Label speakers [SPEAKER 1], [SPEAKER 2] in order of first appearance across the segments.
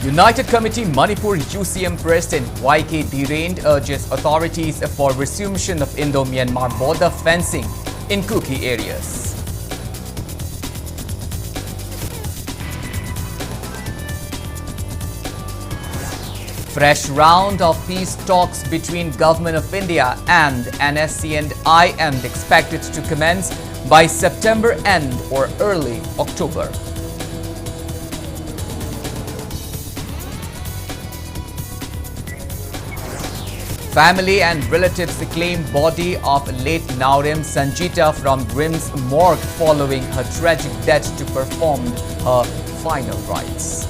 [SPEAKER 1] United Committee Manipur UCM President YK Dhiren urges authorities for resumption of Indo-Myanmar border fencing in Kuki areas. Fresh round of peace talks between Government of India and NSC and IM expected to commence by September end or early October. Family and relatives claim body of late Naurem Sanjita from Grim's morgue following her tragic death to perform her final rites.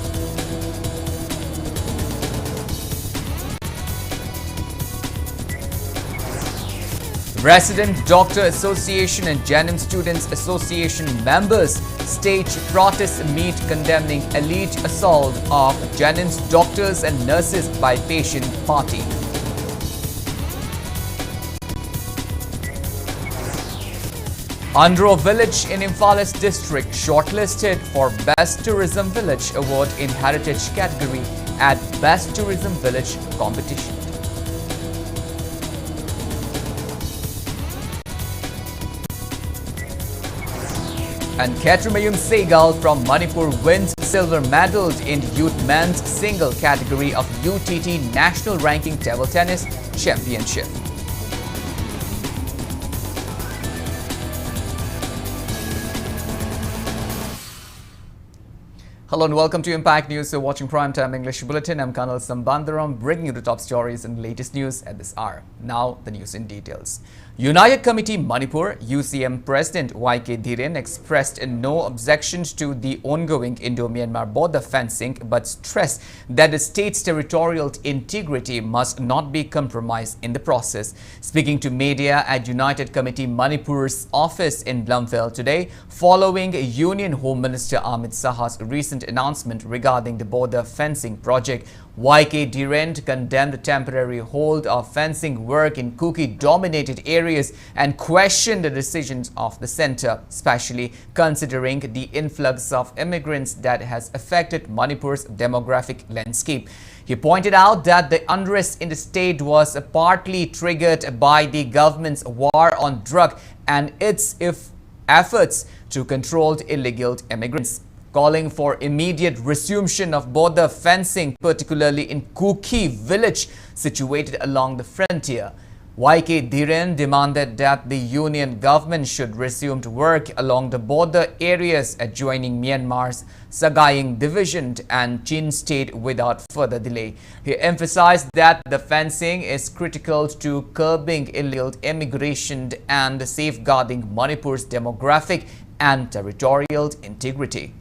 [SPEAKER 1] Resident Doctor Association and Janum Students Association members stage protest meet condemning alleged assault of Janum's doctors and nurses by patient party. Andro Village in Imphal District shortlisted for Best Tourism Village Award in Heritage category at Best Tourism Village competition. And Ketramayum Segal from Manipur wins silver medal in youth men's single category of UTT National Ranking Table Tennis Championship. Hello and welcome to Impact News. You're watching Primetime English Bulletin. I'm KANEL SHAMBANDURAM, bringing you the top stories and latest news at this hour. Now, the news in details. United Committee Manipur UCM President YK Dhiren expressed no objections to the ongoing Indo-Myanmar border fencing, but stressed that the state's territorial integrity must not be compromised in the process. Speaking to media at United Committee Manipur's office in Blumfell today, following Union Home Minister Amit Saha's recent announcement regarding the border fencing project, YK Dhiren condemned the temporary hold of fencing work in Kuki-dominated areas and questioned the decisions of the centre, especially considering the influx of immigrants that has affected Manipur's demographic landscape. He pointed out that the unrest in the state was partly triggered by the government's war on drugs and its efforts to control illegal immigrants, calling for immediate resumption of border fencing, particularly in Kuki village situated along the frontier. YK Dhiren demanded that the union government should resume work along the border areas adjoining Myanmar's Sagaing division and Chin state without further delay. He emphasized that the fencing is critical to curbing illegal immigration and safeguarding Manipur's demographic and territorial integrity.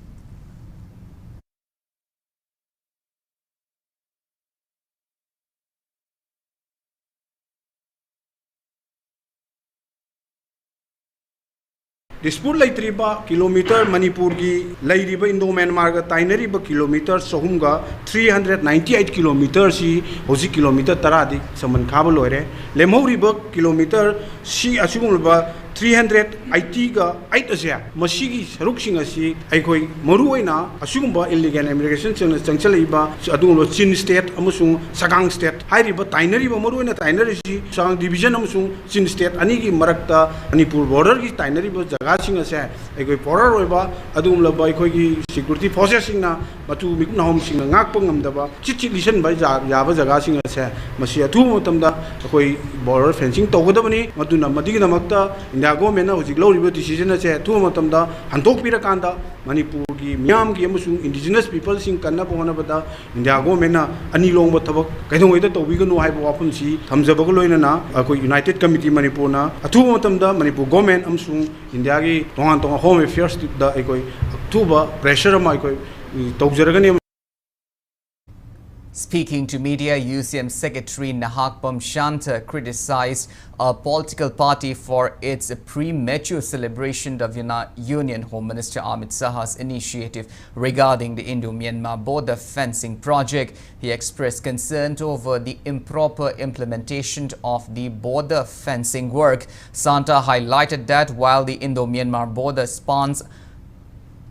[SPEAKER 2] Dispute Laitriba kilometer Manipur gi Lairiba Indo-Myanmar ga Tainariba kilometer Sohumga 398 kilometers si Hosi kilometer Taradi Saman Kabaloire Lemhoriba kilometer si Asumulba 380 ga 8 Asia Masigi Ruxing asi Aikoi Maruena Asumba illegal immigration Chanchaliba Adun Chin state Amusung Sagang state Hairiba Tainariba Maruena Tainari Sang division Amusung Chin state Anigi Marakta Manipur border gi Tainariba Jagasing ase Aikoi Pora Roiba Adum Laba Aikoi security forces na Batu Mikna Home Sing Ngakpangam Daba Chichi listen by Yaba Jagasing ase Masia Tu Tamda Akoi border fencing Togodabani Matuna Madigina Makta Naga mena hojik loriba decision ase thu matamda hantok pirakanda Manipur gi miyam gi amasung indigenous people sing kanna pona bada India go mena ani longba thabak kaidongoi da tobiganu haiba wafum si thamjaba loina na akoi United Committee Manipur na athu matamda Manipur government amsung India gi tongan tonga home affairs da akoi thuba pressure ma akoi tawjaragani.
[SPEAKER 1] Speaking to media, UCM Secretary Nahakpam Shanta criticized a political party for its premature celebration of Union Home Minister Amit Saha's initiative regarding the Indo-Myanmar border fencing project. He expressed concern over the improper implementation of the border fencing work. Santa highlighted that while the Indo-Myanmar border spans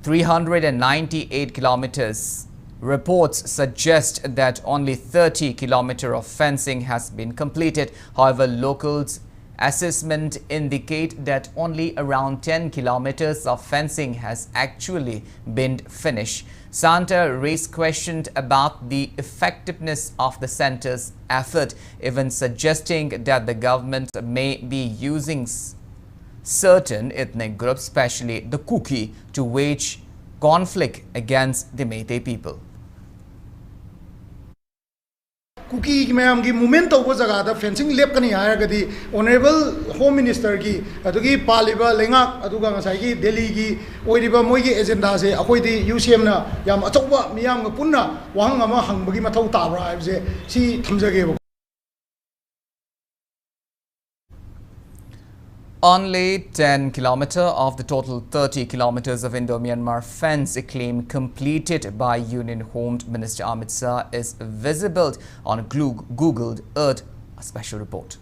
[SPEAKER 1] 398 kilometers, Reports suggest that only 30 kilometers of fencing has been completed. However, locals' assessment indicate that only around 10 kilometers of fencing has actually been finished. Santa raised questions about the effectiveness of the center's effort, even suggesting that the government may be using certain ethnic groups, especially the Kuki, to wage conflict against the Meitei people.
[SPEAKER 3] Kuki ma'am की movement तब जगह दा fencing लेप कनी आया कदी honourable home minister की अदुगी पालिबा लेंगा अदुगा ngасai की दिल्ली की ओइरिबा मोइ की एजेंडा से अखोइ दी यूसीएम ना याम अचौबा मियाम ग पुन्ना वाहंग अमा हंगबगी मथौ ताब्रा हाइबसे सी थमजगे।
[SPEAKER 1] Only 10 kilometers of the total 30 kilometers of Indo-Myanmar fence claim completed by Union Home Minister Amit Shah is visible on Google Earth, a special report.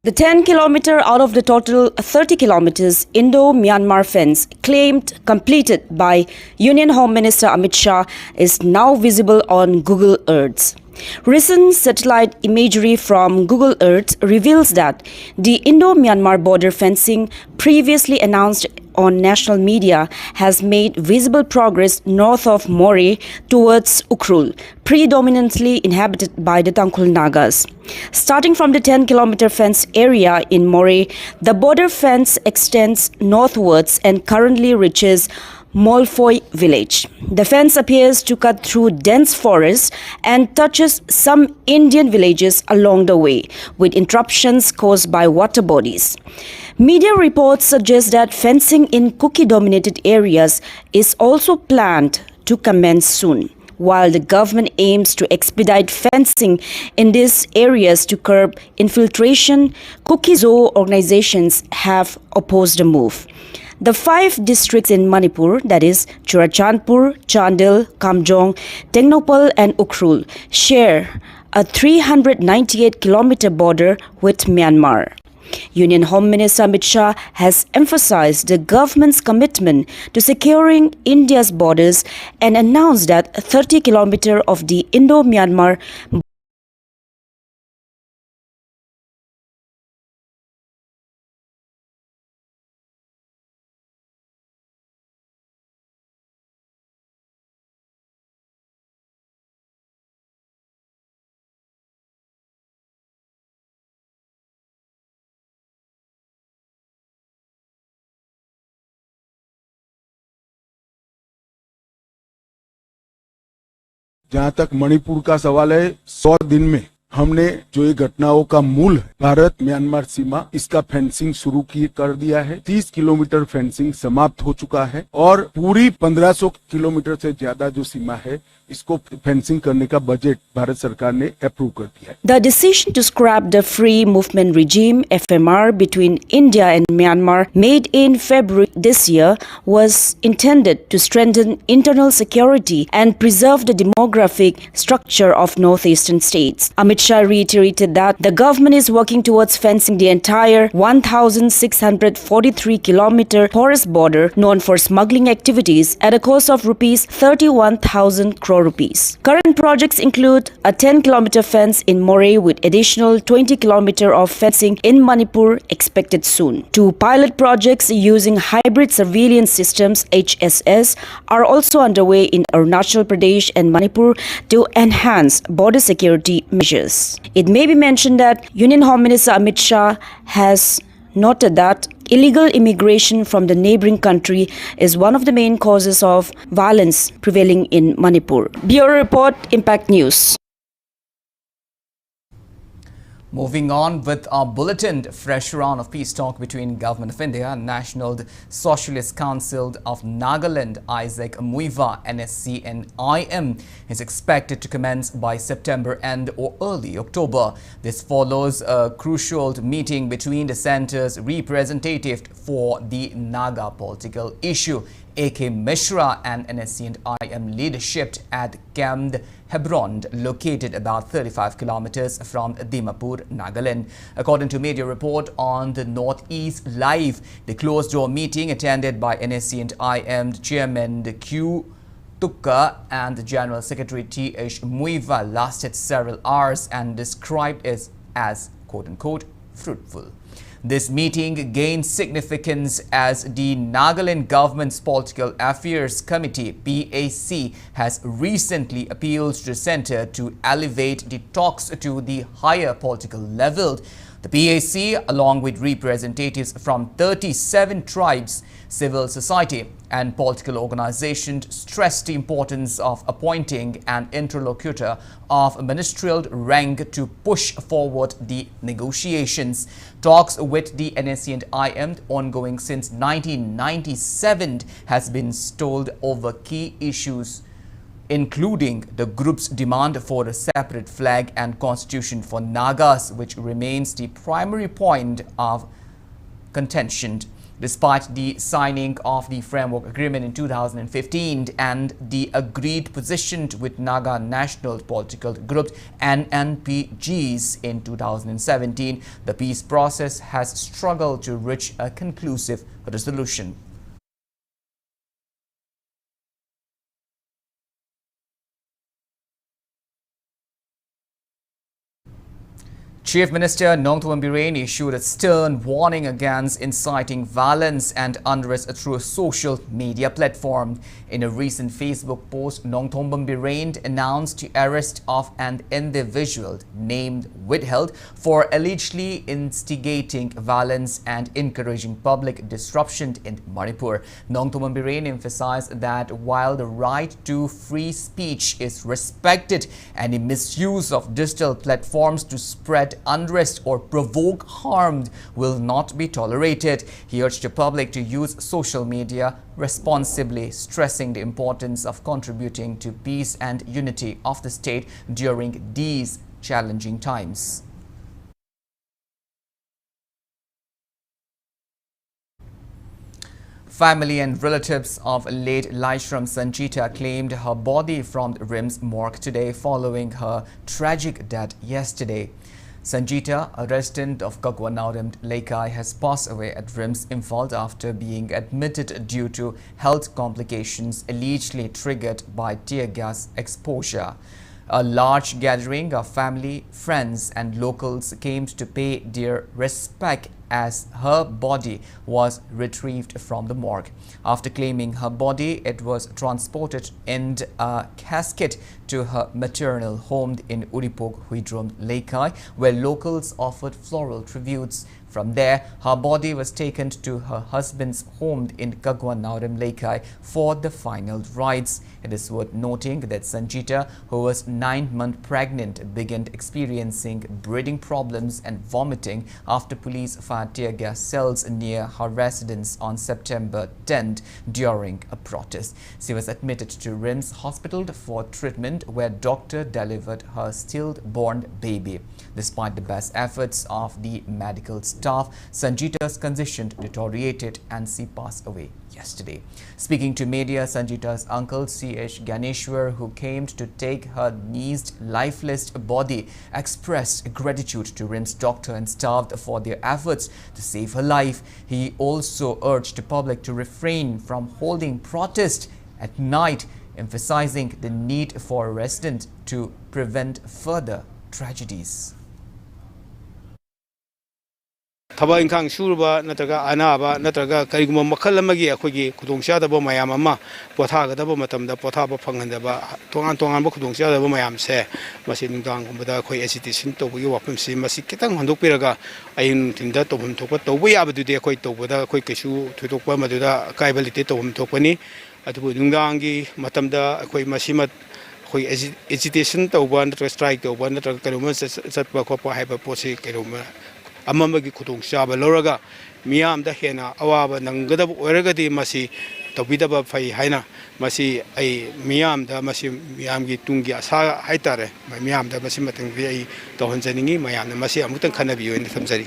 [SPEAKER 4] The 10 kilometer out of the total 30 kilometers Indo-Myanmar fence claimed completed by Union Home Minister Amit Shah is now visible on Google Earth. Recent satellite imagery from Google Earth reveals that the Indo-Myanmar border fencing previously announced on national media has made visible progress north of Mori towards Ukhrul, predominantly inhabited by the Tangkhul Nagas. Starting from the 10-kilometer fence area in Mori, the border fence extends northwards and currently reaches Molfoy village. The fence appears to cut through dense forests and touches some Indian villages along the way, with interruptions caused by water bodies. Media reports suggest that fencing in Kuki-dominated areas is also planned to commence soon, while the government aims to expedite fencing in these areas to curb infiltration. Kuki-Zo organizations have opposed the move. The 5 districts in Manipur, that is Churachandpur, Chandil, Kamjong, Tengnopal and Ukhrul, share a 398-kilometer border with Myanmar. Union Home Minister Amit Shah has emphasized the government's commitment to securing India's borders and announced that 30 kilometers of the Indo-Myanmar
[SPEAKER 5] जहां तक मणिपुर का सवाल है, 100 दिन में हमने जो ये घटनाओं का मूल है, भारत म्यांमार सीमा, इसका फेंसिंग शुरू कर दिया है। 30 किलोमीटर फेंसिंग समाप्त हो चुका है और पूरी 1500 किलोमीटर से ज्यादा जो सीमा है, इसको फेंसिंग करने का बजट भारत सरकार ने अप्रूव कर दिया है।
[SPEAKER 4] The decision to scrap the free movement regime (FMR) between India and Myanmar, made in February this year, was intended to strengthen internal security and preserve the demographic structure of northeastern states. Amit Shah reiterated that the government is working towards fencing the entire 1,643-kilometer forest border known for smuggling activities at a cost of rupees 31,000 crore rupees. Current projects include a 10-kilometer fence in Moreh with additional 20 kilometers of fencing in Manipur expected soon. 2 pilot projects using hybrid surveillance systems (HSS) are also underway in Arunachal Pradesh and Manipur to enhance border security measures. It may be mentioned that Union Home Minister Amit Shah has noted that illegal immigration from the neighboring country is one of the main causes of violence prevailing in Manipur. Bureau Report, Impact News.
[SPEAKER 1] Moving on with our bulletin, fresh round of peace talk between Government of India and National Socialist Council of Nagaland, Isaac Muiva, NSC and IM is expected to commence by September end or early October. This follows a crucial meeting between the centre's representative for the Naga political issue A.K. Mishra and NSC and IM leadership at Camp Hebron, located about 35 kilometers from Dimapur, Nagaland. According to media report on the Northeast Live, the closed-door meeting attended by NSC and IM Chairman Q. Tukka and the General Secretary T.H. Muiva lasted several hours and described it as quote-unquote fruitful. This meeting gained significance as the Nagaland Government's Political Affairs Committee (PAC) has recently appealed to the centre to elevate the talks to the higher political level. The PAC, along with representatives from 37 tribes, civil society and political organizations, stressed the importance of appointing an interlocutor of ministerial rank to push forward the negotiations. Talks with the NSC and IM, ongoing since 1997, has been stalled over key issues, including the group's demand for a separate flag and constitution for Nagas, which remains the primary point of contention. Despite the signing of the framework agreement in 2015 and the agreed position with Naga National Political Groups (NNPGs) in 2017, the peace process has struggled to reach a conclusive resolution. Chief Minister Nongthombam Birane issued a stern warning against inciting violence and unrest through a social media platform. In a recent Facebook post, Nongthombam Birane announced the arrest of an individual named Withheld for allegedly instigating violence and encouraging public disruption in Manipur. Nongthombam Birane emphasized that while the right to free speech is respected, any misuse of digital platforms to spread unrest or provoke harm will not be tolerated. He urged the public to use social media responsibly, stressing the importance of contributing to peace and unity of the state during these challenging times. Family and relatives of late Laishram Sanjita claimed her body from the RIMS morgue today following her tragic death yesterday. Sanjita, a resident of Kagwanauram Laikai, has passed away at RIMS Imphal after being admitted due to health complications allegedly triggered by tear gas exposure. A large gathering of family, friends and locals came to pay their respect as her body was retrieved from the morgue. After claiming her body, it was transported in a casket to her maternal home in Uripog, Huidrom, Laikai, where locals offered floral tributes. From there, her body was taken to her husband's home in Kagwanauram, Laikai for the final rites. It is worth noting that Sanjita, who was 9 months pregnant, began experiencing breathing problems and vomiting after police fired tear gas cells near her residence on September 10th during a protest. She was admitted to RIMS Hospital for treatment, where doctor delivered her stillborn baby. Despite the best efforts of the medical staff, Sanjita's condition deteriorated and she passed away yesterday. Speaking to media, Sanjita's uncle C.H. Ganeshwar, who came to take her niece's lifeless body, expressed gratitude to RIMS doctor and staff for their efforts to save her life. He also urged the public to refrain from holding protests at night, emphasizing the need for residents to prevent further tragedies.
[SPEAKER 6] Thaba ingkhang surba natraga anaba natraga kariguma makhal amagi akhoi khudongchadaba mayam ama pothagadaba matamda pothaba phanghandaba tongan tongan ba khudongchadaba mayam se masi ningdang gumbada akhoi agitation tawbagi wapam si masi kitang handokpiraga ayin tinda tobum thokpa tawba yabadude akhoi tawbada akhoi kesu thutokpa maduda kaibalite tobum thokpani adubu ningdangi matamda akhoi masimat akhoi agitation tawba natra strike tawba natra karuma satpa khopa haiba posi karuma amamagi khudong chaba loraga miyam da hena awaba nangadab oiragadi masi tawbidaba phai haina masi ai miyam da masi miyam gi tungi asa haitare miyam da masi matang bi ai tawhanjaningi mayam na masi amutang khanabi oin thamjari.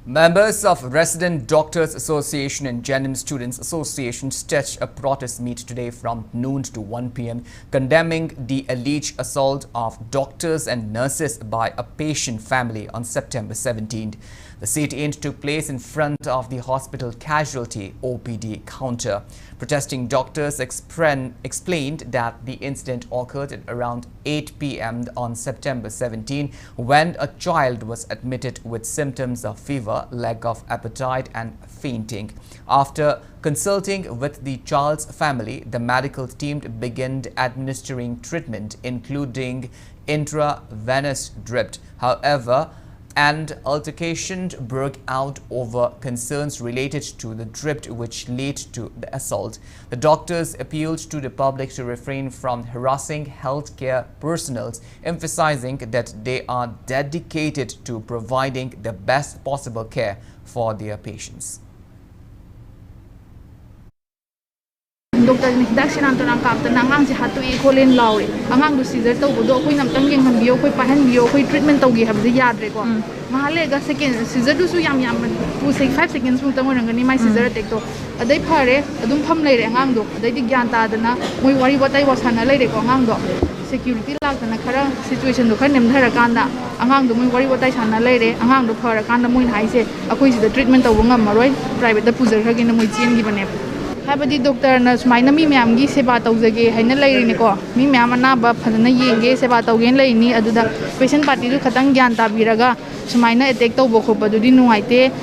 [SPEAKER 1] Members of Resident Doctors Association and Genim Students Association staged a protest meet today from noon to 1 p.m. condemning the alleged assault of doctors and nurses by a patient family on September 17th. The sit-in took place in front of the hospital casualty OPD counter. Protesting doctors explained that the incident occurred at around 8 p.m. on September 17 when a child was admitted with symptoms of fever, lack of appetite and fainting. After consulting with the child's family, the medical team began administering treatment, including intravenous drip. However, an altercation broke out over concerns related to the drip, which led to the assault. The doctors appealed to the public to refrain from harassing healthcare personnel, emphasizing that they are dedicated to providing the best possible care for their patients.
[SPEAKER 7] Doctor ni dak sinan to nang kap to nang ang si hatu e kholen laure angang du seizure to bodo koi nam tam yeng han bio koi pahan bio koi treatment to gi hab je yad re ko mahale ga second seizure du su yam 5 seconds mu tam rang ni mai seizure attack to adai phare adum pham lai re angang do adai di gyan ta dana moi wari batai wasana lai re ko angang do security lak dana khara situation do khan nem thara kan da angang do moi wari batai sana lai re angang do phara kan da moi hai se akoi si da treatment to ngam maroi private da pujar khagi na moi chen gi bane Habadi doctor na sumaina mi myam gi seba tawjage haina lairi ko mi myam na ba phadana yenge seba tawgen laini aduda patient party du khatang gyan ta biraga sumaina attack tawbo khoba dudi nuaite.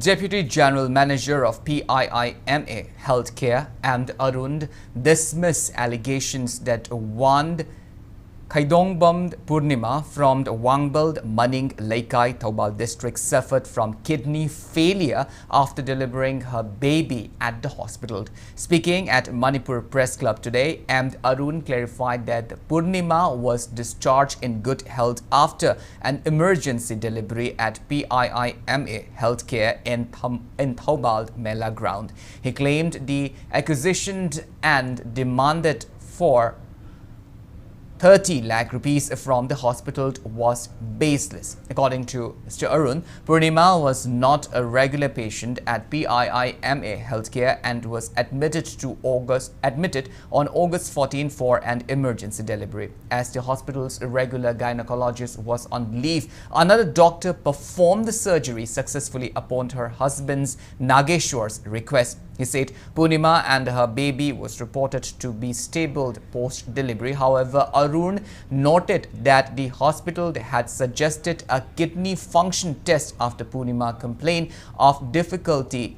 [SPEAKER 1] Deputy General Manager of PIIMA Healthcare and Arun dismissed allegations that one Khaidongbam Purnima from the Wangbald Maning Laikai Thoubal district suffered from kidney failure after delivering her baby at the hospital. Speaking at Manipur Press Club today, M. Arun clarified that Purnima was discharged in good health after an emergency delivery at PIIMA Healthcare in Thoubal Mela ground. He claimed the accusation and demanded for 30 lakh rupees from the hospital was baseless. According to Mr. Arun, Purnima was not a regular patient at PIIMA Healthcare and was admitted on August 14 for an emergency delivery. As the hospital's regular gynecologist was on leave, another doctor performed the surgery successfully upon her husband's Nageshwar's request. He said Purnima and her baby was reported to be stable post-delivery. However, Arun noted that the hospital had suggested a kidney function test after Purnima complained of difficulty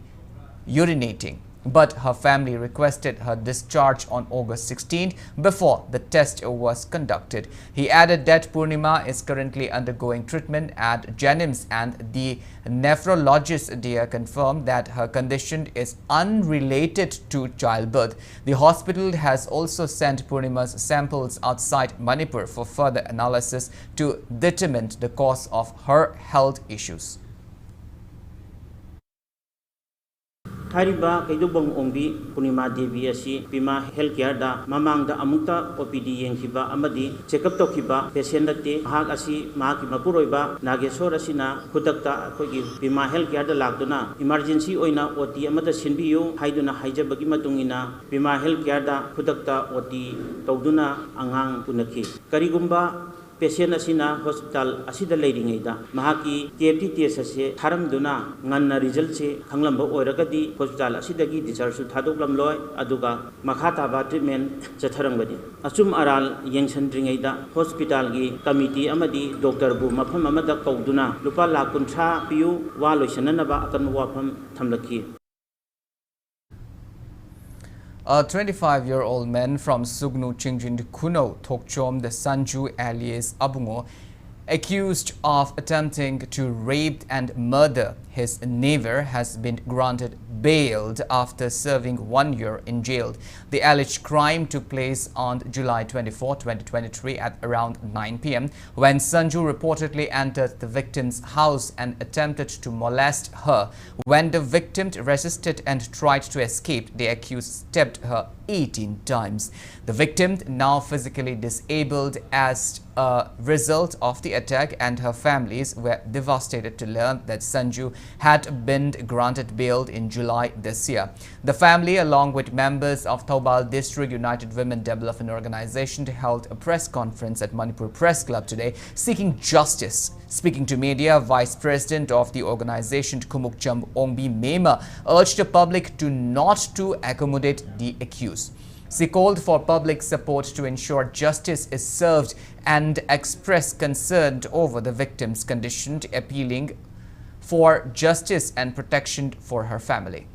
[SPEAKER 1] urinating. But her family requested her discharge on August 16 before the test was conducted. He added that Purnima is currently undergoing treatment at Jenims and the nephrologist there confirmed that her condition is unrelated to childbirth. The hospital has also sent Purnima's samples outside Manipur for further analysis to determine the cause of her health issues.
[SPEAKER 8] Hariba Kaidubang Ombi, Purnima Devi Asi, Pima Healthcare da, Mamang da Amukta, OPD Yenkiba, Amadi, Checkup Tokiba, Patientate, Hag Asi, Maki Mapuroiba, Nagesora Sina, Kudakta, Kogi, Pima Healthcare da Lagduna, Emergency Oina, Oti Amata Sinbiu, Haiduna Hijabaki Matungina, Pima Healthcare da, Kudakta, Oti, Tauduna, Angang Punaki. Karigumba, Patient asina hospital asida leiringaida mahaki TFT test ase tharamduna nganna result se khanglamba oiragadi hospital asidagi discharge thadoklam loi aduga makhata ba treatment chatharangadi achum aral yengsandringaida hospital gi committee amadi doctor bu mafam amada kauduna lupa lakh kunthra piu wa loisananaba akan wafam thamlaki.
[SPEAKER 1] A 25-year-old man from Sugnu Chingjin Kuno Tokchom the Sanju alias Abungo, accused of attempting to rape and murder his neighbor has been granted bail after serving 1 year in jail. The alleged crime took place on July 24, 2023 at around 9 p.m. when Sanju reportedly entered the victim's house and attempted to molest her. When the victim resisted and tried to escape, the accused stabbed her 18 times. The victim, now physically disabled as a result of the attack, and her families were devastated to learn that Sanju had been granted bail in July this year. The family, along with members of Thoubal District United Women Development Organization, held a press conference at Manipur Press Club today seeking justice. Speaking to media, Vice President of the organization, Kumukcham Ongbi Mema, urged the public not to accommodate the accused. She called for public support to ensure justice is served and expressed concern over the victim's condition, appealing for justice and protection for her family.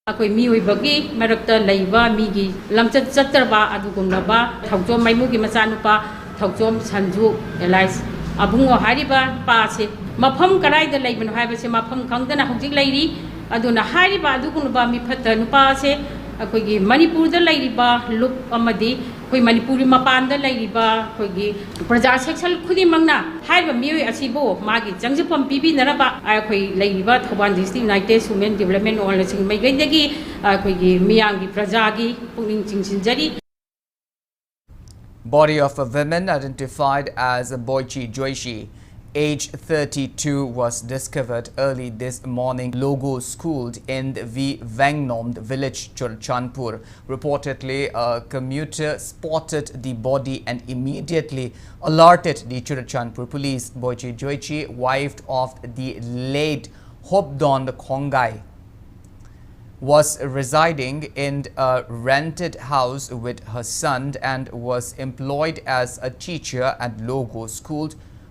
[SPEAKER 9] Akoi mioi marakta leiba migi lamchat chatraba adugumnaba thawjom maimugi machanupa thawjom sanju elais abungo hariba paase mafam karai da leibano haibase mafam khangdana hojik leiri aduna hariba adugunba mi phatta nupa se akoigi Manipur da leiriba lup amadi koi Manipuri mapan da leiriba koigi praja section khudi mangna haiba mioi asibo magi jangjapam pibi naraba akoi leiriba Thoban District United Women Development Organization maigaidagi koigi miyangi prajagi pungning chingsinjari.
[SPEAKER 1] Body of a woman identified as Boichi Joishi, age 32, was discovered early this morning. Logo schooled in the Vangnom village, Churachandpur. Reportedly, a commuter spotted the body and immediately alerted the Churachandpur police. Boichi Joichi, wife of the late Hobdon Khongai, was residing in a rented house with her son and was employed as a teacher at Logo School,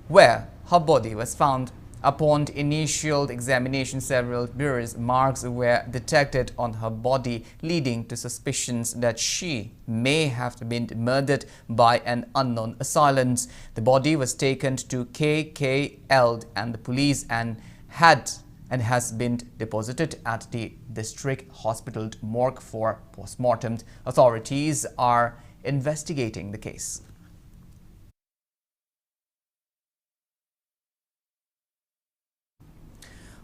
[SPEAKER 1] where her body was found. Upon initial examination, several bruise marks were detected on her body, leading to suspicions that she may have been murdered by an unknown assailant. The body was taken to KANEL and the police and has been deposited at the district hospital morgue for post-mortem. Authorities are investigating the case.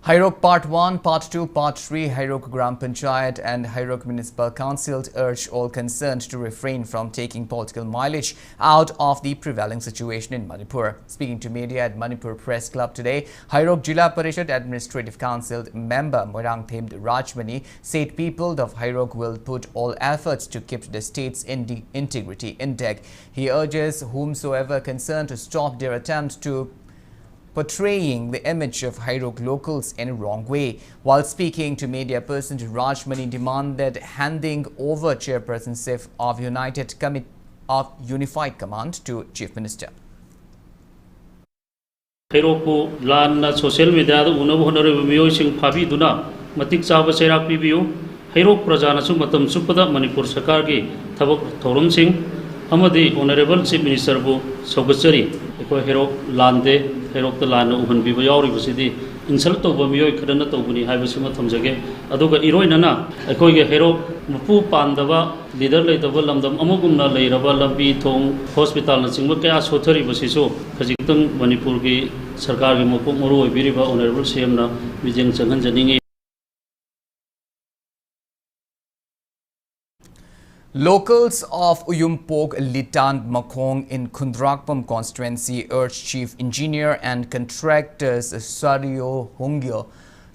[SPEAKER 1] Hairok Part 1, Part 2, Part 3, Hairok Gram Panchayat and Hairok Municipal Council urge all concerned to refrain from taking political mileage out of the prevailing situation in Manipur. Speaking to media at Manipur Press Club today, Hairok Jilla Parishad Administrative Council member Moirang Themed Rajmani said people of Hairok will put all efforts to keep the state's integrity intact. He urges whomsoever concerned to stop their attempt to portraying the image of Hairok locals in a wrong way. While speaking to media person, Rajmani demanded handing over chairpersonship of Unified Command to Chief Minister.
[SPEAKER 10] Hairok Lan social media unabu honorable miyosing Fabi Duna Matik Chaba Serak Pibiu Hairok Prajana Sumatam Supada Manipur Sakargi Tabak Thorum Singh Amadi Honorable Chief Minister Bu Sogachari Eko Hairok Lande Hairok the Lan Uban Bibu Yauri insult of Mio Kadana Tobuni Habasima Tamjage Adoga Iroinana Ekoige Hairok Mupu Pandava leader like the Volamdam Amogumna Lairava Lambi Tong Hospital and Singmaka Sotari Basiso Kajitung Manipurgi Sarkari Mopu Moro Biriba Honorable Siamna Vijang Changaning.
[SPEAKER 1] Locals of Uyumpok Litan Makong in Kundrakpam constituency urged Chief Engineer and contractors Sario Hungyo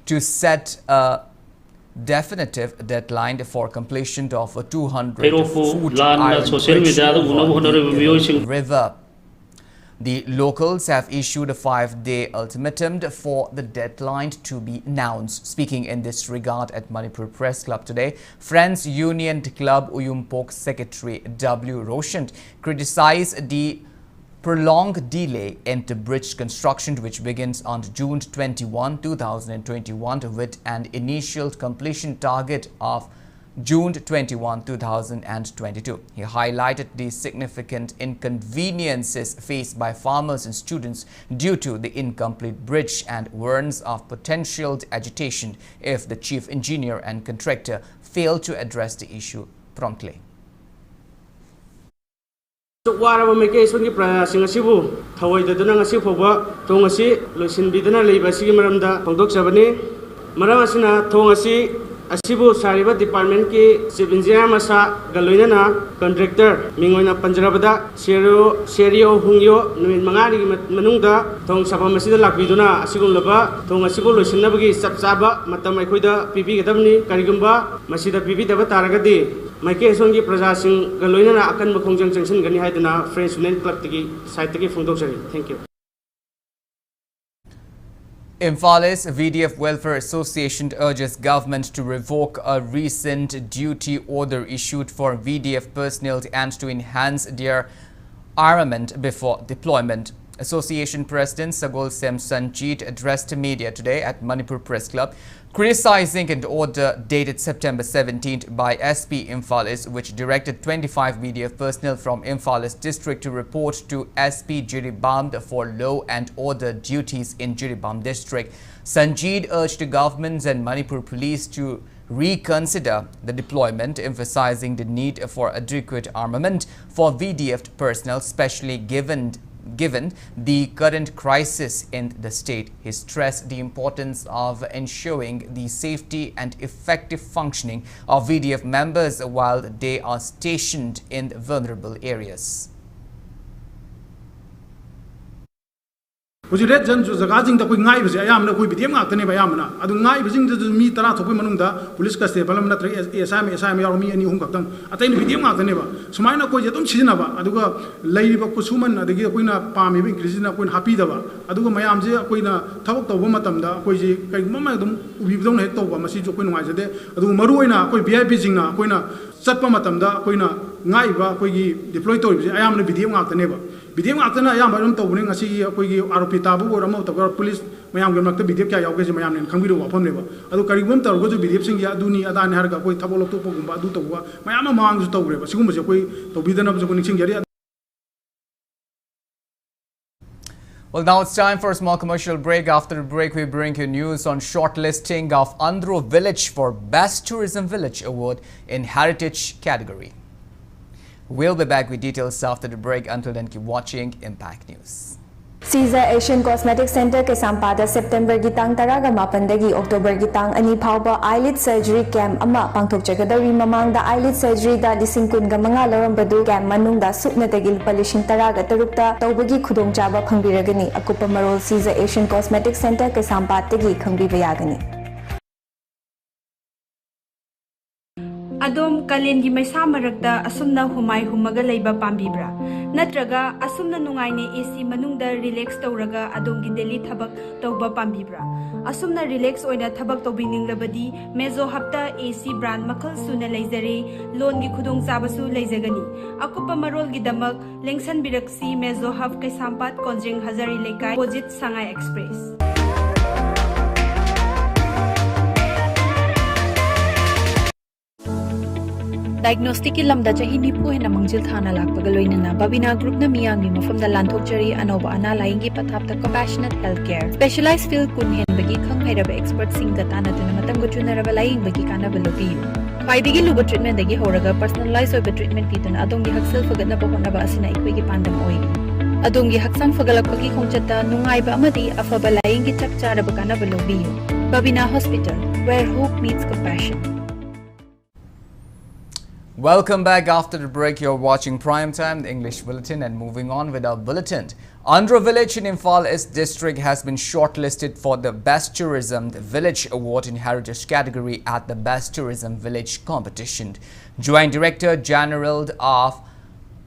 [SPEAKER 1] to set a definitive deadline for completion of a 200-foot iron bridge over the river. The locals have issued a 5-day ultimatum for the deadline to be announced. Speaking in this regard at Manipur Press Club today, Friends Union Club Uyumpok Secretary W. Roshan criticized the prolonged delay in the bridge construction, which begins on June 21, 2021 with an initial completion target of June 21, 2022. He highlighted the significant inconveniences faced by farmers and students due to the incomplete bridge and warns of potential agitation if the chief engineer and contractor fail to address the issue promptly.
[SPEAKER 11] Waraba Mekesongi Prasing Sibu, Tawai the Dunangasi Foba, Tongasi, Lusin Bidana Libasi Maramda, Pondok Sabani, Maramasina, Tongasi, Asibu Sariba Department Ki, Sibinjia Masa, Galoina, Contractor, Mingona Panjarabada, Serio, Hungyo, Nuin Mangari Manunda, Tong Sabamasi Lakviduna, Asigun Laba, Tongasibu Lusinabagi, Sapsaba, Matamakuida, Pipi Gadamni, Karigumba, Masida Pipi Dabataragadi. My case on the Prasasing Galoina Akan Makongjang Junction Gani Haidana, French Union Club Tiki, Saitaki from Doksari. Thank you.
[SPEAKER 1] Imphala's VDF Welfare Association urges government to revoke a recent duty order issued for VDF personnel and to enhance their armament before deployment. Association President Sagol Sem Sanjeet addressed the media today at Manipur Press Club, criticizing an order dated September 17th by SP Imphalis, which directed 25 VDF personnel from Imphalis district to report to SP Jiribam for law and order duties in Jiribam district. Sanjeet urged the governments and Manipur police to reconsider the deployment, emphasizing the need for adequate armament for VDF personnel, especially given the current crisis in the state. He stressed the importance of ensuring the safety and effective functioning of VDF members while they are stationed in vulnerable areas.
[SPEAKER 3] Red Jan Zagazing the Queen Ives, I am no Quibim Actanevayamana. I do not visit the meet Taratopimanunda, Police Castellam, Esami, Army, and Yungatan. Attain Vidim Actaneva. Sumana Koyatum Sinava, Aduga, Lady Bakusuman, the Quina Palmi, Crisina Queen Hapidava, Aduga Mayamze, Quina, Tabak the Womatamda, Koji, Mama, we don't have to Masijo Queen Wazade, Adu Maruina, Quay Bizina, Quina, Satpamatamda, Quina, Naiva, Quay, deployed to I am the Vidim Actaneva. Bidim Actana Yam, I don't know when I see a Quigi Aropitabu or a motor of police, Mayam Gamaka Bidia, Mayam and Kangido upon never. Adukarigum go to Bidipsing Yaduni, Adan Harga, Tabolo Topogumba, Dutowa, Mayama Mangs Togre, Sumus, to be the number of Gunning.
[SPEAKER 1] Well, now it's time for a small commercial break. After the break, we bring you news on shortlisting of Andhro Village for Best Tourism Village Award in Heritage category. We'll be back with details after the break. Until then, keep watching Impact News.
[SPEAKER 12] Caesar Asian Cosmetic Center Kesampada September gitang taraga mapandagi October gitang ani phauba eyelid surgery camp ama pangthokjagadari mamangda eyelid surgery da disingkun ga manga lorambadu camp manungda supnatagi palishin taraga tarukta tawbagi khudongchaba phangbiragani akupa marol Caesar Asian Cosmetic Center Kesampadagi khangbiba yagani.
[SPEAKER 13] Adom kalengi maisa maragda asumna humai humaga leiba pambibra natraga asumna nungaine AC manungda relax tawraga adongi daily thabak tawba pambibra asumna relax oina thabak tawbininglabadi mezo hapta AC brand makhal suna leizare loan gi khudong chabasu leizagani akupa marol gi damak lengsan biraksi mezo hab kaisampat konjeng hazari lekai opposite Sangai Express.
[SPEAKER 14] Diagnostic ki lamda chahi nipu hena mangjil thana lakpaga loinana Babina group na miyang mi mafam da lanthokchari anoba ana laingi pathapta compassionate healthcare specialized field kun hen bagi khang hairaba expert sing ga tana tuna matam go chunaraba laing bagi kana balobi khwaidagi luba treatment dagi horaga personalized oiba treatment pitana adongi haksal fagatna ba honaba asina ikoi gi pandam oi adongi haksang fagalakpagi khongchata nungaiba amadi afaba laingi chak charaba kana balobi Babina Hospital, where hope meets compassion.
[SPEAKER 1] Welcome back. After the break, you're watching Primetime, the English Bulletin, and moving on with our bulletin. Andhro Village in Imphal East District has been shortlisted for the Best Tourism Village Award in Heritage category at the Best Tourism Village competition. Joint Director General of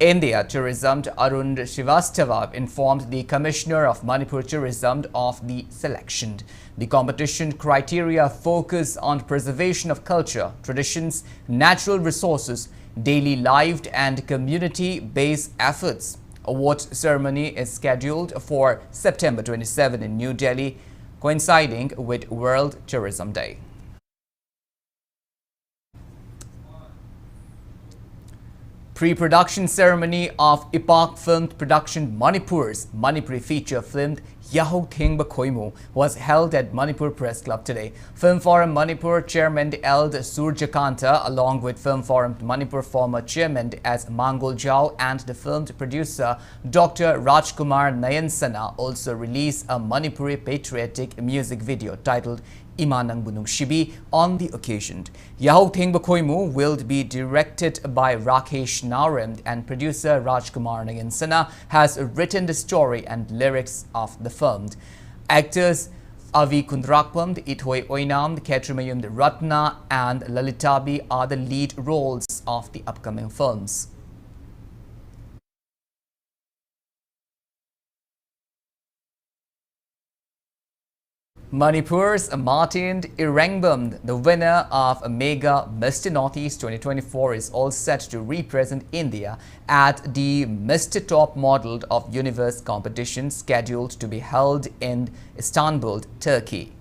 [SPEAKER 1] India Tourism Arun Srivastava informed the Commissioner of Manipur Tourism of the selection. The competition criteria focus on preservation of culture, traditions, natural resources, daily life and community-based efforts. Award ceremony is scheduled for September 27 in New Delhi, coinciding with World Tourism Day. Pre-production ceremony of Ipak Film Production Manipur's Manipuri feature film Yahok Thengba Khoimu was held at Manipur Press Club today. Film Forum Manipur Chairman Eld Surjakanta, along with Film Forum Manipur former Chairman as Mangol Jao and the film's producer Dr. Rajkumar Nayansana also released a Manipuri patriotic music video titled Imanang Bunung Shibi on the occasion. Yahok Thengba Khoimu will be directed by Rakesh Naram, and producer Rajkumar Nayansana has written the story and lyrics of the film. Actors Avi Kundrakpam, Ithoi Oinam, Ketrimayum Ratna and Lalitabi are the lead roles of the upcoming films. Manipur's Martin Irangbam, the winner of Mega Mr. Northeast 2024, is all set to represent India at the Mr. Top Model of Universe competition scheduled to be held in Istanbul, Turkey.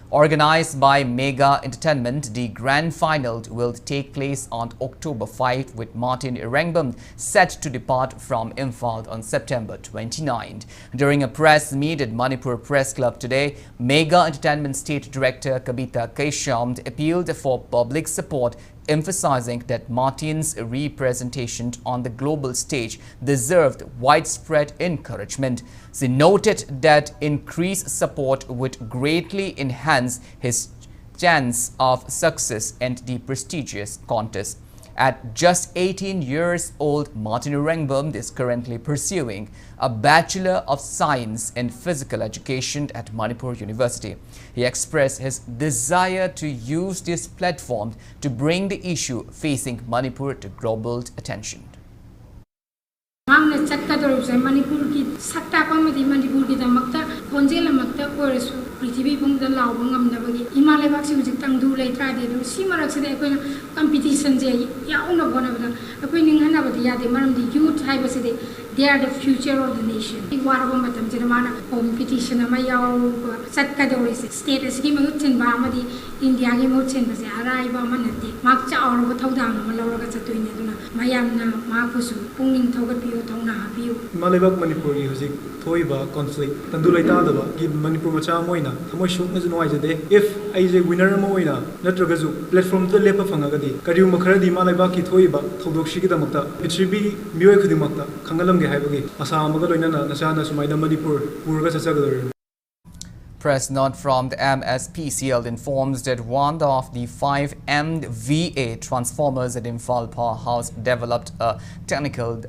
[SPEAKER 1] Organized by Mega Entertainment, the grand final will take place on October 5, with Martin Irangbam set to depart from Imphal on September 29. During a press meet at Manipur Press Club today, Mega Entertainment State Director Kabita Kaisham appealed for public support, emphasizing that Martin's representation on the global stage deserved widespread encouragement. She noted that increased support would greatly enhance his chance of success in the prestigious contest. At just 18 years old, Martin Irangbam is currently pursuing a Bachelor of Science in Physical Education at Manipur University. He expressed his desire to use this platform to bring the issue facing Manipur to global attention.
[SPEAKER 15] Manipur ki sakta pamadi Manipur ki damakta khonjel amakta oresu prithvi bungda lawbang amnabagi Himalaya baksi hujik tangdu leitra de du simarak se ekoi competition je yauna bonabada ekoi ninghana badi yade maramdi youth haiba se de they are the future of the nation. Warabo matam jermana competition ama yaw satka dori se status ki mutchen ba amadi India ki mutchen ba se araiba manati makcha aur thaudang ma lawraga chatoine duna mayamna makusu pungning thogat piyo thongna hapiyo
[SPEAKER 16] Malibak Manipur ki hujik thoiba conflict tandu laita daba ki Manipur macha moina thamoi shukna ju noi jade if ai je winner ma moina natraga ju platform to lepa fangaga di kariu makhara di Malibak ki thoiba thodok shi ki damakta pichribi mioi khudi makta khangalam ge haibagi asa amaga loinana nasana sumaina Manipur purga chachagador.
[SPEAKER 1] Press note from the MSPCL informs that one of the 5 MVA transformers at Imphal Powerhouse developed a technical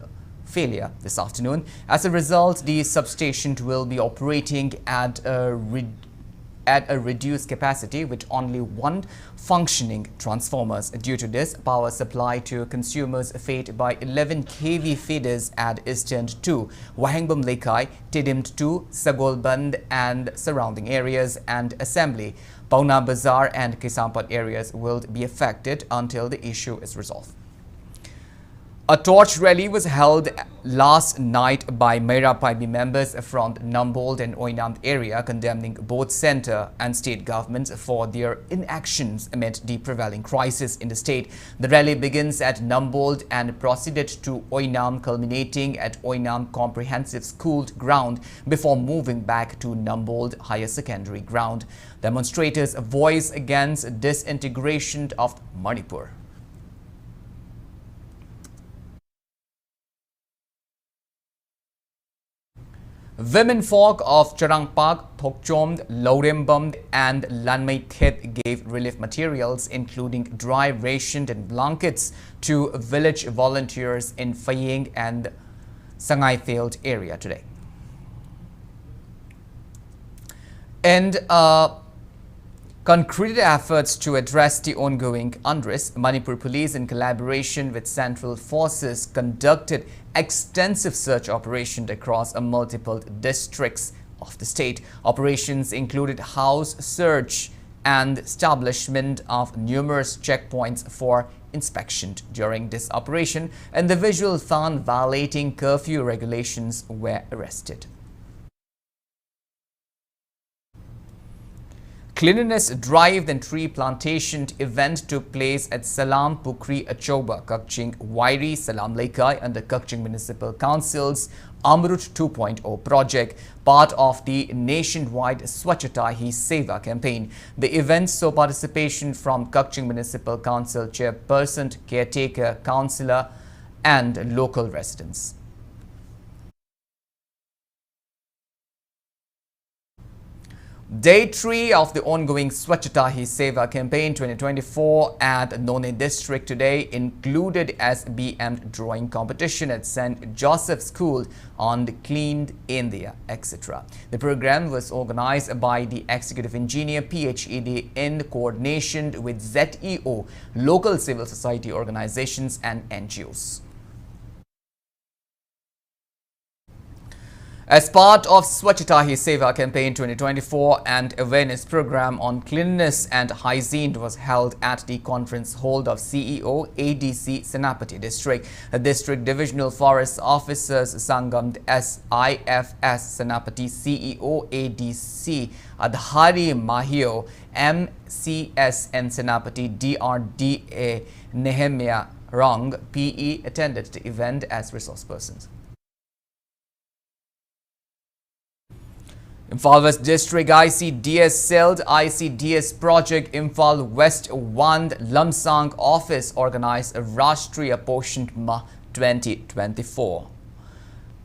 [SPEAKER 1] failure this afternoon. As a result, the substation will be operating at a reduced capacity with only one functioning transformers. Due to this, power supply to consumers fed by 11 kV feeders at Eastern 2, Wahengbam Lekai, Tidimt 2, Sagolband and surrounding areas and assembly, Pauna Bazar and Kisampat areas will be affected until the issue is resolved. A torch rally was held last night by Meira Paibi members from Nambold and Oinam area, condemning both centre and state governments for their inactions amid the prevailing crisis in the state. The rally begins at Nambold and proceeded to Oinam, culminating at Oinam Comprehensive School ground before moving back to Nambold Higher Secondary ground. Demonstrators voice against disintegration of Manipur. Women folk of Charangpak, Thokchom, Lorembam and Lanmai Thet gave relief materials including dry rations and blankets to village volunteers in Faying and Sangai Field area today. And concrete efforts to address the ongoing unrest, Manipur Police, in collaboration with Central Forces, conducted extensive search operations across multiple districts of the state. Operations included house search and establishment of numerous checkpoints for inspection. During this operation, individuals found violating curfew regulations were arrested. Cleanliness drive and tree plantation event took place at Salam Pukri Achoba, Kakching Wairi Salam Laikai under Kakching Municipal Council's Amrut 2.0 project, part of the nationwide Swachhata Hi Seva campaign. The event saw participation from Kakching Municipal Council chairperson, caretaker, councillor and local residents. Day 3 of the ongoing Swachhata Hi Seva campaign 2024 at None district today included SBM drawing competition at St. Joseph School on the Clean India, etc. The program was organized by the Executive Engineer PHED in coordination with ZEO, local civil society organizations and NGOs. As part of Swachhata Hi Seva campaign 2024, and awareness program on cleanliness and hygiene was held at the conference hall of CEO ADC Senapati district. The district divisional forest officers Sangam SIFS Senapati CEO ADC Adhari Mahio MCS and Senapati DRDA Nehemia Rong PE attended the event as resource persons. Imphal West District ICDS Celled ICDS Project Imphal West 1 Lamsang Office organized a Rashtriya Poshan Ma 2024.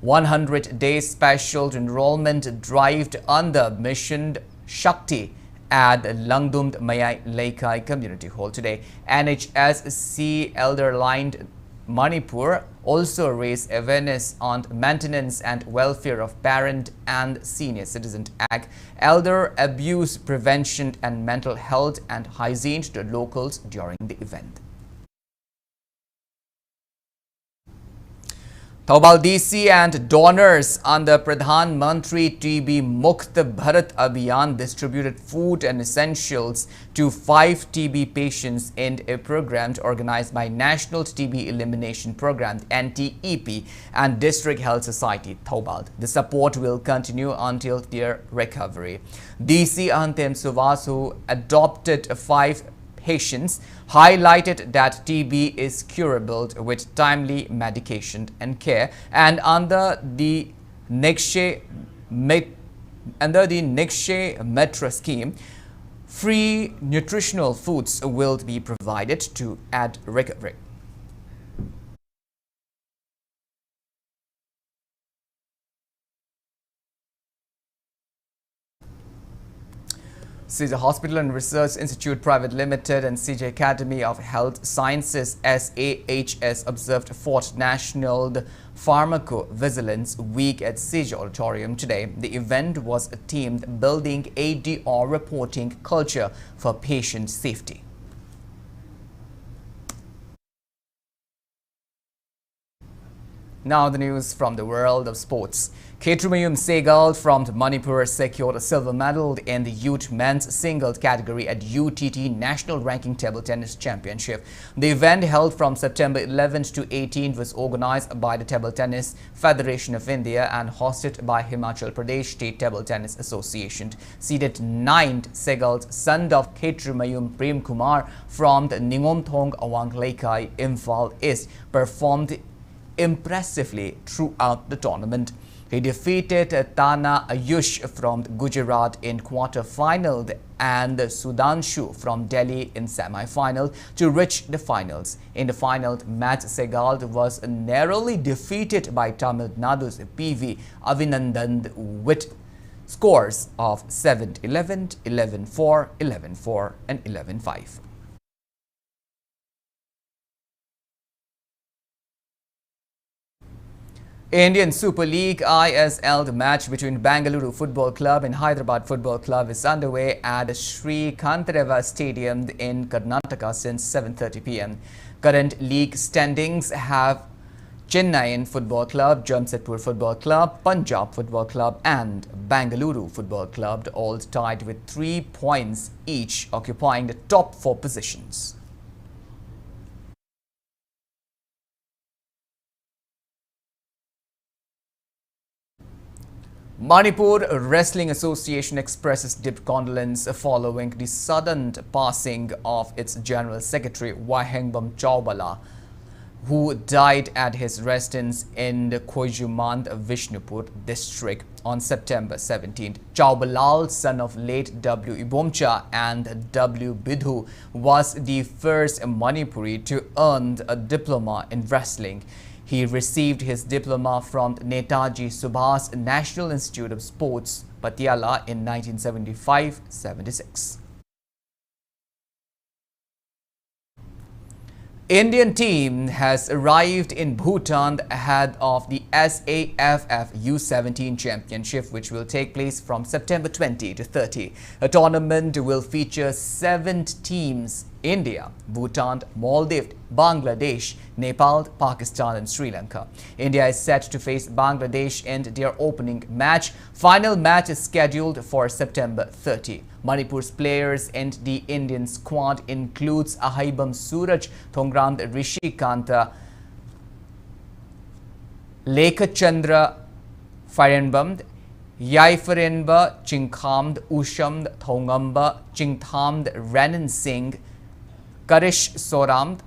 [SPEAKER 1] 100-day special enrollment drive under Mission Shakti at Langdumd Mayai Laikai Community Hall today. NHSC Elder Line Manipur also raised awareness on maintenance and welfare of parent and senior citizen act, elder abuse prevention and mental health and hygiene to the locals during the event. Thoubal DC and donors under Pradhan Mantri TB Mukt Bharat Abhiyan distributed food and essentials to 5 TB patients in a program organized by National TB Elimination Program NTEP and District Health Society Thoubal. The support will continue until their recovery. DC Antem Suvas, who adopted 5 patients, highlighted that TB is curable with timely medication and care, and under the Nikshe Metra scheme, free nutritional foods will be provided to aid recovery. CJ Hospital and Research Institute Private Limited and CJ Academy of Health Sciences SAHS observed 4th National Pharmacovigilance Week at CJ Auditorium today. The event was themed Building ADR Reporting Culture for Patient Safety. Now the news from the world of sports. Ketrumayum Segal from Manipur secured a silver medal in the youth men's singles category at UTT National Ranking Table Tennis Championship. The event, held from September 11th to 18th, was organized by the Table Tennis Federation of India and hosted by Himachal Pradesh State Table Tennis Association. Seeded 9th, Segal's son of Ketrumayum Prem Kumar from the Ningomthong Awang Laikai, Imphal East, performed impressively throughout the tournament. He defeated Tana Ayush from Gujarat in quarter-final and Sudanshu from Delhi in semi-final to reach the finals. In the final match, Segal was narrowly defeated by Tamil Nadu's PV Avinandan with scores of 7-11, 11-4, 11-4 and 11-5. Indian Super League ISL, the match between Bengaluru Football Club and Hyderabad Football Club is underway at Sri Kantareva Stadium in Karnataka since 7:30 p.m. Current league standings have Chennai Football Club, Jamshedpur Football Club, Punjab Football Club and Bengaluru Football Club all tied with 3 points each, occupying the top 4 positions. Manipur Wrestling Association expresses deep condolence following the sudden passing of its General Secretary Wahengbam Chaubala, who died at his residence in the Koijumand Vishnupur district on September 17th. Chaubalal, son of late W. Ibomcha and W. Bidhu, was the first Manipuri to earn a diploma in wrestling. He received his diploma from Netaji Subhas National Institute of Sports, Patiala in 1975-76. Indian team has arrived in Bhutan ahead of the SAFF U17 Championship, which will take place from September 20 to 30. A tournament will feature 7 teams: India, Bhutan, Maldives, Bangladesh, Nepal, Pakistan and Sri Lanka. India is set to face Bangladesh in their opening match. Final match is scheduled for September 30. Manipur's players and the Indian squad includes Ahaibam Suraj, Thongrand Rishikanta, Lekachandra Farenbam, Yaifarenba Chingkhamd Ushamd Thongamba Chingthamd Renan Singh, Karish Soramd,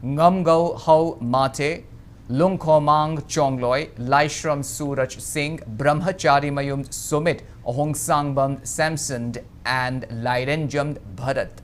[SPEAKER 1] Ngamgau Hau Mate, Lungkhomang Chongloi, Laishram Suraj Singh, Brahmachari Mayum Sumit, Ahongsangbam Samson and Lairenjam Bharat.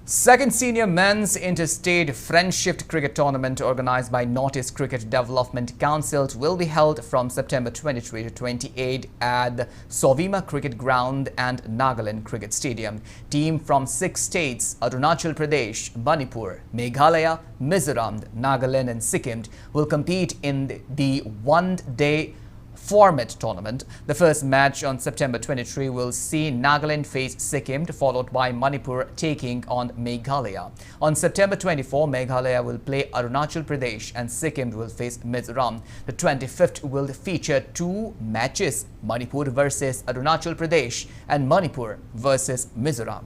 [SPEAKER 1] Second Senior Men's Interstate Friendship Cricket Tournament organized by Northeast Cricket Development Council will be held from September 23 to 28 at the Sovima Cricket Ground and Nagaland Cricket Stadium. Team from 6 states, Arunachal Pradesh, Manipur, Meghalaya, Mizoram, Nagaland and Sikkim, will compete in the one-day format tournament. The first match on September 23 will see Nagaland face Sikkim, followed by Manipur taking on Meghalaya. On September 24, Meghalaya will play Arunachal Pradesh and Sikkim will face Mizoram. The 25th will feature 2 matches: Manipur versus Arunachal Pradesh and Manipur versus Mizoram.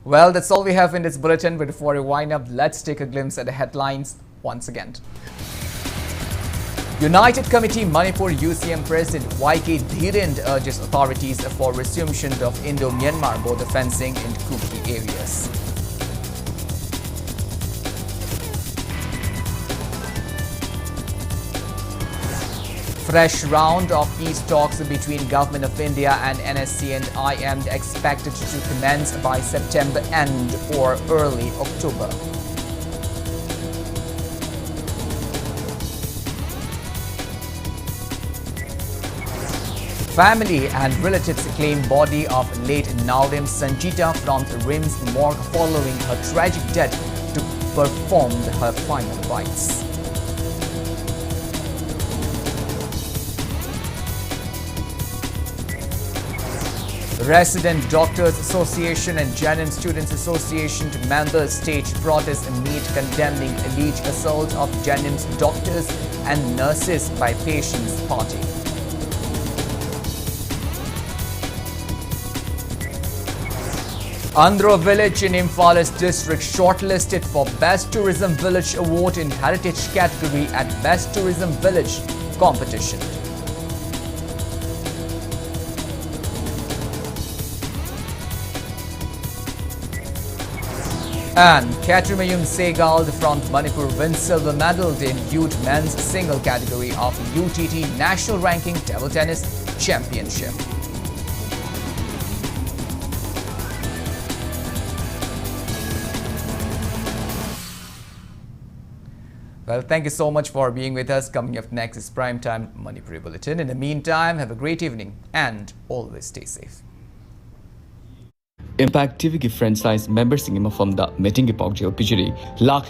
[SPEAKER 1] Well, that's all we have in this bulletin, but before we wind up, let's take a glimpse at the headlines once again. United Committee Manipur UCM President YK Dhiren urges authorities for resumption of Indo-Myanmar border fencing in Kuki areas. Fresh round of peace talks between Government of India and NSC and IM expected to commence by September end or early October. Family and relatives claim body of late Naurim Sanjita from RIMS morgue following her tragic death to perform her final rites. Resident Doctors Association and Janin Students Association members stage protest meet condemning alleged assault of Janin's doctors and nurses by Patients Party. Andhra Village in Impala's district shortlisted for Best Tourism Village Award in Heritage category at Best Tourism Village competition. And Katrimayum Segal from Manipur wins silver medal in youth men's single category of UTT National Ranking Table Tennis Championship. Well, thank you so much for being with us. Coming up next is Primetime Manipuri Bulletin. In the meantime, have a great evening and always stay safe.
[SPEAKER 17] Impact TV की franchise मेंबरसिंग मफमदा meeting की पाउजेल पिजरी लाख